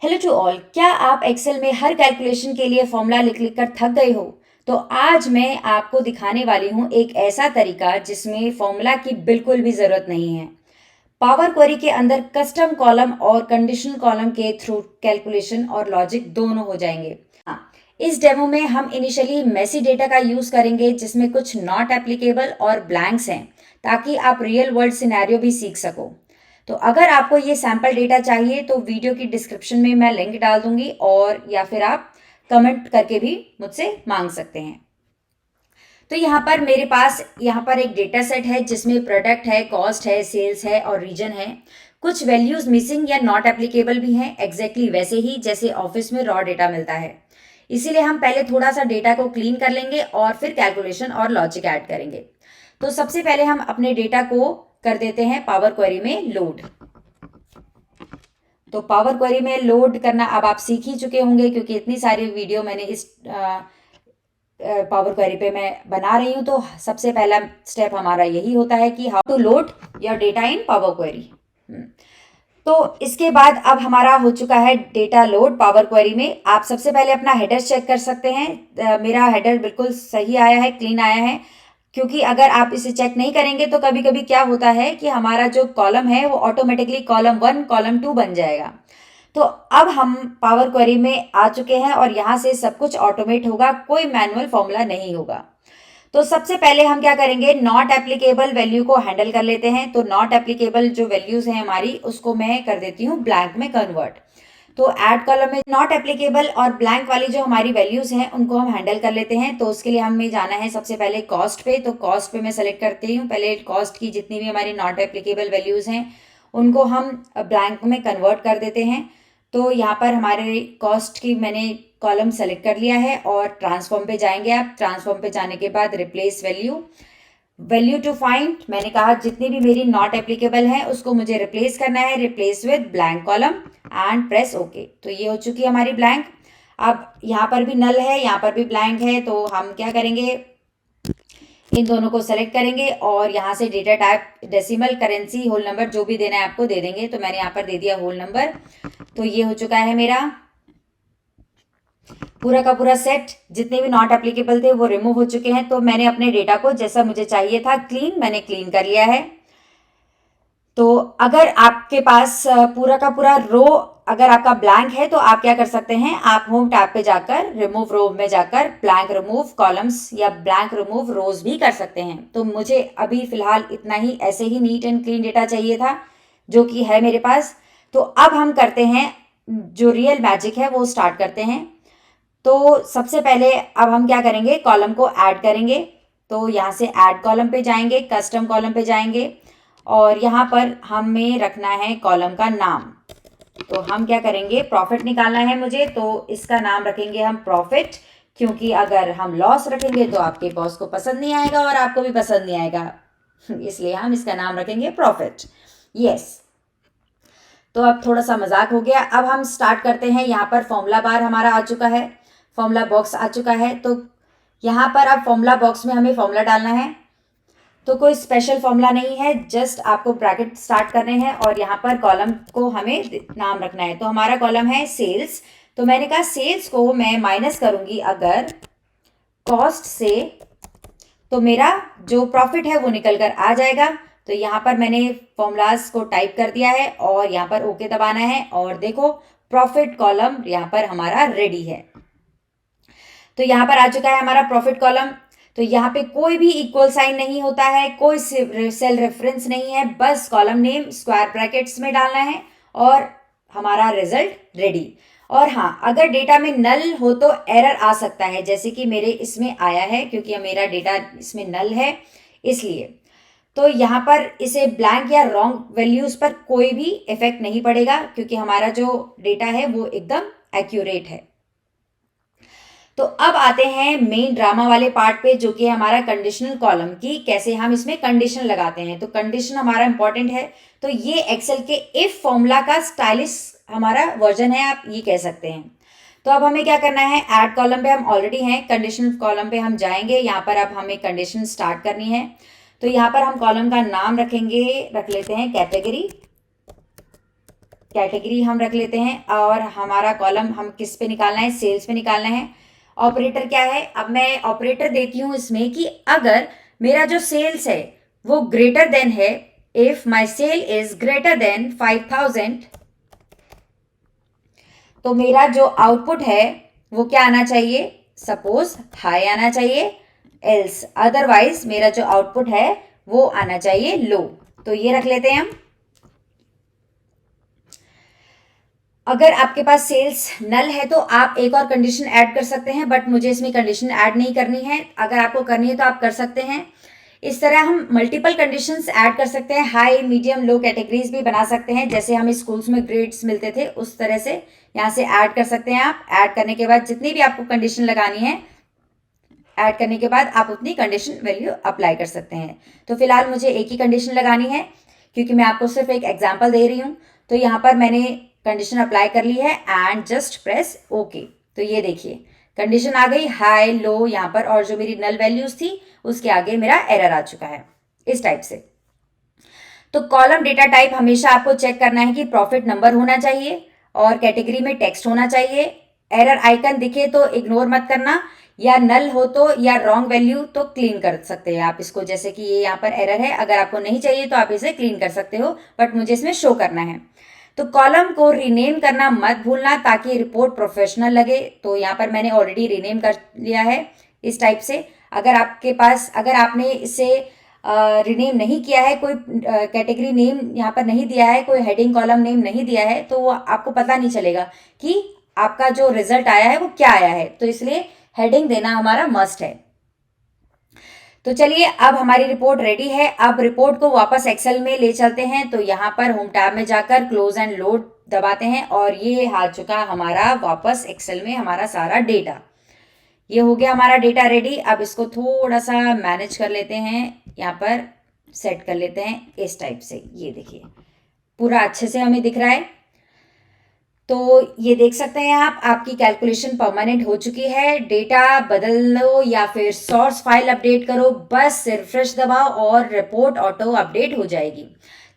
Hello to all. क्या आप Excel में हर कैलकुलेशन के लिए फॉर्मूला लिख लिख कर थक गए हो? तो आज मैं आपको दिखाने वाली हूँ एक ऐसा तरीका जिसमें फॉर्मूला की बिल्कुल भी ज़रूरत नहीं है। पावर क्वेरी के अंदर कस्टम कॉलम और कंडीशनल कॉलम के थ्रू कैलकुलेशन और लॉजिक दोनों हो जाएंगे। हाँ, इस डेमो में हम इनिशियली मेसी डेटा का यूज़ करेंगे जिसमें कुछ नॉट एप्लीकेबल और ब्लैंक्स हैं, ताकि आप रियल वर्ल्ड सिनेरियो भी सीख सको। तो अगर आपको ये सैम्पल डेटा चाहिए तो वीडियो की डिस्क्रिप्शन में मैं लिंक डाल दूंगी, और या फिर आप कमेंट करके भी मुझसे मांग सकते हैं। तो यहाँ पर मेरे पास यहाँ पर एक डेटा सेट है जिसमें प्रोडक्ट है, कॉस्ट है, सेल्स है और रीजन है। कुछ वैल्यूज मिसिंग या नॉट एप्लीकेबल भी हैं, एग्जैक्टली वैसे ही जैसे ऑफिस में रॉ डेटा मिलता है। इसीलिए हम पहले थोड़ा सा डेटा को क्लीन कर लेंगे और फिर कैलकुलेशन और लॉजिक ऐड करेंगे। तो सबसे पहले हम अपने डेटा को कर देते हैं पावर क्वेरी में लोड। तो पावर क्वेरी में लोड करना अब आप सीख ही चुके होंगे, क्योंकि इतनी सारी वीडियो मैंने इस पावर क्वेरी पे मैं बना रही हूँ। तो सबसे पहला स्टेप हमारा यही होता है कि how to load your data in power query. तो इसके बाद अब हमारा हो चुका है डेटा लोड पावर क्वेरी में। आप सबसे पहले अपना हेडर चेक कर सकते हैं। मेरा हेडर बिल्कुल सही आया है, क्लीन आया है, क्योंकि अगर आप इसे चेक नहीं करेंगे तो कभी कभी क्या होता है कि हमारा जो कॉलम है वो ऑटोमेटिकली कॉलम 1 कॉलम 2 बन जाएगा। तो अब हम पावर क्वेरी में आ चुके हैं और यहाँ से सब कुछ ऑटोमेट होगा, कोई मैनुअल फॉर्मूला नहीं होगा। तो सबसे पहले हम क्या करेंगे, नॉट एप्लीकेबल वैल्यू को हैंडल कर लेते हैं। तो नॉट एप्लीकेबल जो वैल्यूज हैं हमारी, उसको मैं कर देती हूँ ब्लैंक में कन्वर्ट। तो ऐड कॉलम में नॉट एप्लीकेबल और ब्लैंक वाली जो हमारी वैल्यूज हैं उनको हम हैंडल कर लेते हैं। तो उसके लिए हमें जाना है सबसे पहले कॉस्ट पे। तो कॉस्ट पे मैं सेलेक्ट करती हूँ, पहले कॉस्ट की जितनी भी हमारी नॉट एप्लीकेबल वैल्यूज हैं उनको हम ब्लैंक में कन्वर्ट कर देते हैं। तो यहाँ पर हमारे कॉस्ट की मैंने कॉलम सेलेक्ट कर लिया है और ट्रांसफॉर्म पे जाएंगे आप। ट्रांसफॉर्म पे जाने के बाद replace value, value to find, मैंने कहा जितनी भी मेरी नॉट एप्लीकेबल है उसको मुझे रिप्लेस करना है, replace with blank column and press okay. तो ये हो चुकी है हमारी ब्लैंक। अब यहाँ पर भी नल है, यहाँ पर भी ब्लैंक है, तो हम क्या करेंगे, इन दोनों को सेलेक्ट करेंगे और यहाँ से data type decimal, currency, whole number जो भी देना है आपको दे देंगे। तो मैंने यहाँ पर दे दिया होल नंबर। तो ये हो चुका है मेरा पूरा का पूरा सेट। जितने भी नॉट एप्लीकेबल थे वो रिमूव हो चुके हैं। तो मैंने अपने डेटा को जैसा मुझे चाहिए था क्लीन, मैंने क्लीन कर लिया है। तो अगर आपके पास पूरा का पूरा रो अगर आपका ब्लैंक है तो आप क्या कर सकते हैं, आप होम टैब पे जाकर रिमूव रो में जाकर ब्लैंक रिमूव कॉलम्स या ब्लैंक रिमूव रोज भी कर सकते हैं। तो मुझे अभी फिलहाल इतना ही, ऐसे ही नीट एंड क्लीन डेटा चाहिए था जो कि है मेरे पास। तो अब हम करते हैं जो रियल मैजिक है वो स्टार्ट करते हैं। तो सबसे पहले अब हम क्या करेंगे, कॉलम को ऐड करेंगे। तो यहाँ से ऐड कॉलम पे जाएंगे, कस्टम कॉलम पे जाएंगे और यहाँ पर हमें रखना है कॉलम का नाम। तो हम क्या करेंगे, प्रॉफिट निकालना है मुझे, तो इसका नाम रखेंगे हम प्रॉफिट, क्योंकि अगर हम लॉस रखेंगे तो आपके बॉस को पसंद नहीं आएगा और आपको भी पसंद नहीं आएगा, इसलिए हम इसका नाम रखेंगे प्रॉफिट। यस। तो अब थोड़ा सा मजाक हो गया। अब हम स्टार्ट करते हैं। यहाँ पर फॉर्मूला बार हमारा आ चुका है, फॉर्मूला बॉक्स आ चुका है। तो यहाँ पर अब फॉर्मूला बॉक्स में हमें फॉर्मूला डालना है। तो कोई स्पेशल फॉर्मूला नहीं है, जस्ट आपको ब्रैकेट स्टार्ट करने हैं और यहाँ पर कॉलम को हमें नाम रखना है। तो हमारा कॉलम है सेल्स। तो मैंने कहा सेल्स को मैं माइनस करूंगी अगर कॉस्ट से, तो मेरा जो प्रॉफिट है वो निकल कर आ जाएगा। तो यहाँ पर मैंने फॉर्मूलाज को टाइप कर दिया है और यहाँ पर ओके दबाना है और देखो प्रॉफिट कॉलम यहाँ पर हमारा रेडी है। तो यहाँ पर आ चुका है हमारा प्रॉफिट कॉलम। तो यहाँ पे कोई भी इक्वल साइन नहीं होता है, कोई सेल रेफरेंस नहीं है, बस कॉलम नेम स्क्वायर ब्रैकेट्स में डालना है और हमारा रिजल्ट रेडी। और हाँ, अगर डेटा में नल हो तो एरर आ सकता है, जैसे कि मेरे इसमें आया है क्योंकि मेरा डेटा इसमें नल है इसलिए। तो यहाँ पर इसे ब्लैंक या रॉन्ग वैल्यूज पर कोई भी इफेक्ट नहीं पड़ेगा क्योंकि हमारा जो डेटा है वो एकदम एक्यूरेट है। तो अब आते हैं मेन ड्रामा वाले पार्ट पे, जो कि हमारा कंडीशनल कॉलम की कैसे हम इसमें कंडीशन लगाते हैं। तो कंडीशन हमारा इंपॉर्टेंट है। तो ये एक्सेल के इफ फॉर्मूला का स्टाइलिश हमारा वर्जन है, आप ये कह सकते हैं। तो अब हमें क्या करना है, ऐड कॉलम पे हम ऑलरेडी हैं, कंडीशनल कॉलम पे हम जाएंगे। यहाँ पर अब हमें कंडीशन स्टार्ट करनी है। तो यहाँ पर हम कॉलम का नाम रखेंगे, रख लेते हैं कैटेगरी। कैटेगरी हम रख लेते हैं और हमारा कॉलम हम किस पे निकालना है, सेल्स पे निकालना है। ऑपरेटर क्या है, अब मैं ऑपरेटर देती हूँ इसमें कि अगर मेरा जो सेल्स है वो ग्रेटर देन है, if my sale is greater than 5000, तो मेरा जो आउटपुट है वो क्या आना चाहिए, सपोज हाई आना चाहिए, एल्स अदरवाइज मेरा जो आउटपुट है वो आना चाहिए लो। तो ये रख लेते हैं हम। अगर आपके पास सेल्स नल है तो आप एक और कंडीशन ऐड कर सकते हैं, बट मुझे इसमें कंडीशन ऐड नहीं करनी है। अगर आपको करनी है तो आप कर सकते हैं। इस तरह हम मल्टीपल कंडीशंस ऐड कर सकते हैं, हाई मीडियम लो कैटेगरीज भी बना सकते हैं, जैसे हमें स्कूल्स में ग्रेड्स मिलते थे उस तरह से यहाँ से ऐड कर सकते हैं। आप ऐड करने के बाद जितनी भी आपको कंडीशन लगानी है, ऐड करने के बाद आप उतनी कंडीशन वैल्यू अप्लाई कर सकते हैं। तो फिलहाल मुझे एक ही कंडीशन लगानी है क्योंकि मैं आपको सिर्फ एक एग्जाम्पल दे रही हूँ। तो यहाँ पर मैंने कंडीशन अप्लाई कर ली है एंड जस्ट प्रेस ओके। तो ये देखिए कंडीशन आ गई हाई लो यहाँ पर, और जो मेरी नल वैल्यूज थी उसके आगे मेरा एरर आ चुका है इस टाइप से। तो कॉलम डेटा टाइप हमेशा आपको चेक करना है कि प्रॉफिट नंबर होना चाहिए और कैटेगरी में टेक्स्ट होना चाहिए। एरर आइकन दिखे तो इग्नोर मत करना, या नल हो तो या रॉन्ग वैल्यू तो क्लीन कर सकते हैं आप इसको, जैसे कि ये यहाँ पर एरर है, अगर आपको नहीं चाहिए तो आप इसे क्लीन कर सकते हो, बट मुझे इसमें शो करना है। तो कॉलम को रीनेम करना मत भूलना ताकि रिपोर्ट प्रोफेशनल लगे। तो यहाँ पर मैंने ऑलरेडी रीनेम कर लिया है इस टाइप से। अगर आपके पास, अगर आपने इसे रीनेम नहीं किया है, कोई कैटेगरी नेम यहाँ पर नहीं दिया है, कोई हेडिंग कॉलम नेम नहीं दिया है, तो वो आपको पता नहीं चलेगा कि आपका जो रिजल्ट आया है वो क्या आया है। तो इसलिए हेडिंग देना हमारा मस्ट है। तो चलिए अब हमारी रिपोर्ट रेडी है। अब रिपोर्ट को वापस एक्सेल में ले चलते हैं। तो यहाँ पर होम टैब में जाकर क्लोज एंड लोड दबाते हैं और ये आ चुका हमारा वापस एक्सेल में हमारा सारा डेटा। ये हो गया हमारा डेटा रेडी। अब इसको थोड़ा सा मैनेज कर लेते हैं, यहाँ पर सेट कर लेते हैं इस टाइप से। ये देखिए पूरा अच्छे से हमें दिख रहा है। तो ये देख सकते हैं आप, आपकी कैलकुलेशन परमानेंट हो चुकी है। डेटा बदल लो या फिर सोर्स फाइल अपडेट करो, बस रिफ्रेश दबाओ और रिपोर्ट ऑटो अपडेट हो जाएगी।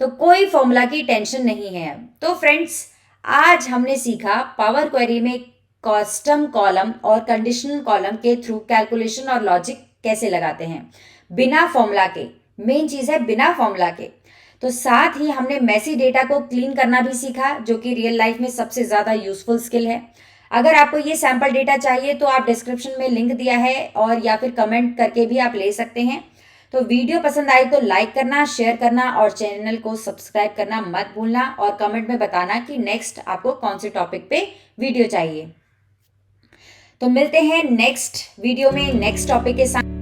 तो कोई फॉर्मूला की टेंशन नहीं है। तो फ्रेंड्स आज हमने सीखा पावर क्वेरी में कस्टम कॉलम और कंडीशनल कॉलम के थ्रू कैलकुलेशन और लॉजिक कैसे लगाते हैं बिना फॉर्मूला के। मेन चीज है बिना फॉर्मूला के। तो साथ ही हमने मैसी डेटा को क्लीन करना भी सीखा, जो कि रियल लाइफ में सबसे ज्यादा यूजफुल स्किल है। अगर आपको ये सैंपल डेटा चाहिए तो आप डिस्क्रिप्शन में लिंक दिया है और या फिर कमेंट करके भी आप ले सकते हैं। तो वीडियो पसंद आए तो लाइक करना, शेयर करना और चैनल को सब्सक्राइब करना मत भूलना, और कमेंट में बताना कि नेक्स्ट आपको कौन से टॉपिक पे वीडियो चाहिए। तो मिलते हैं नेक्स्ट वीडियो में नेक्स्ट टॉपिक के साथ।